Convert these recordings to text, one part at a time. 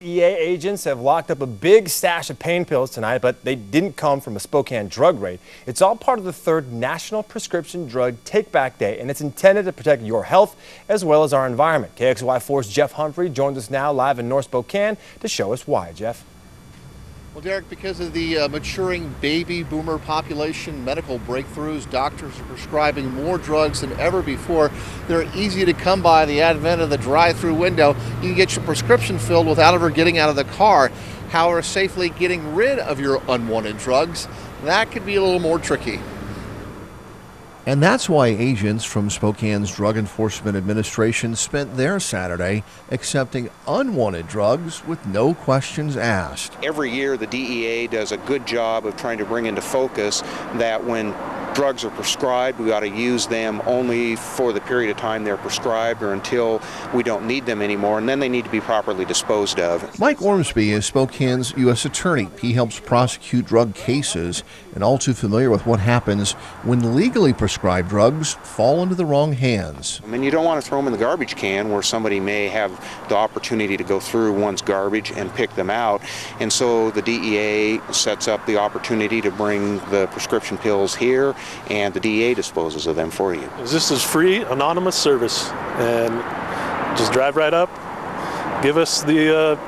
DEA agents have locked up a big stash of pain pills tonight, but they didn't come from a Spokane drug raid. It's all part of the 3rd National Prescription Drug Take-Back Day, and it's intended to protect your health as well as our environment. KXLY4's Jeff Humphrey joins us now live in North Spokane to show us why. Jeff? Well, Derek, because of the maturing baby boomer population, medical breakthroughs, doctors are prescribing more drugs than ever before. They're easy to come by. The advent of the drive-through window, you can get your prescription filled without ever getting out of the car. However, safely getting rid of your unwanted drugs, that could be a little more tricky. And that's why agents from Spokane's Drug Enforcement Administration spent their Saturday accepting unwanted drugs with no questions asked. Every year the DEA does a good job of trying to bring into focus that when drugs are prescribed, we ought to use them only for the period of time they're prescribed or until we don't need them anymore, and then they need to be properly disposed of. Mike Ormsby is Spokane's U.S. Attorney. He helps prosecute drug cases and all too familiar with what happens when legally prescribed drugs fall into the wrong hands. I mean, you don't want to throw them in the garbage can where somebody may have the opportunity to go through one's garbage and pick them out, and so the DEA sets up the opportunity to bring the prescription pills here, and the DEA disposes of them for you. This is free, anonymous service, and just drive right up, give us the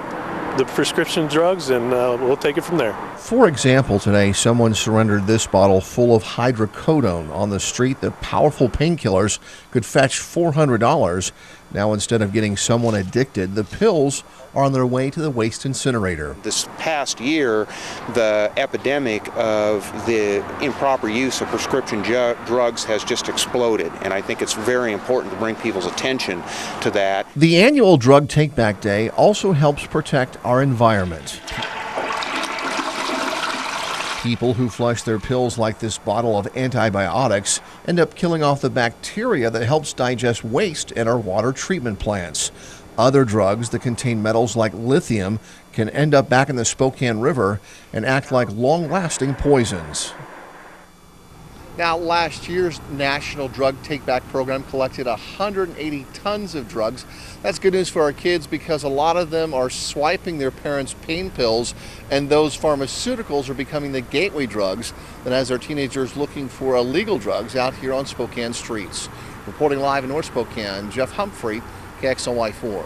prescription drugs, and we'll take it from there. For example, today someone surrendered this bottle full of hydrocodone on the street. The powerful painkillers could fetch $400. Now, instead of getting someone addicted, the pills are on their way to the waste incinerator. This past year, the epidemic of the improper use of prescription drugs has just exploded, and I think it's very important to bring people's attention to that. The annual Drug Take-Back Day also helps protect our environment. People who flush their pills like this bottle of antibiotics end up killing off the bacteria that helps digest waste in our water treatment plants. Other drugs that contain metals like lithium can end up back in the Spokane River and act like long-lasting poisons. Now, last year's National Drug Take-Back program collected 180 tons of drugs. That's good news for our kids because a lot of them are swiping their parents' pain pills, and those pharmaceuticals are becoming the gateway drugs that has our teenagers looking for illegal drugs out here on Spokane streets. Reporting live in North Spokane, Jeff Humphrey, KXLY4.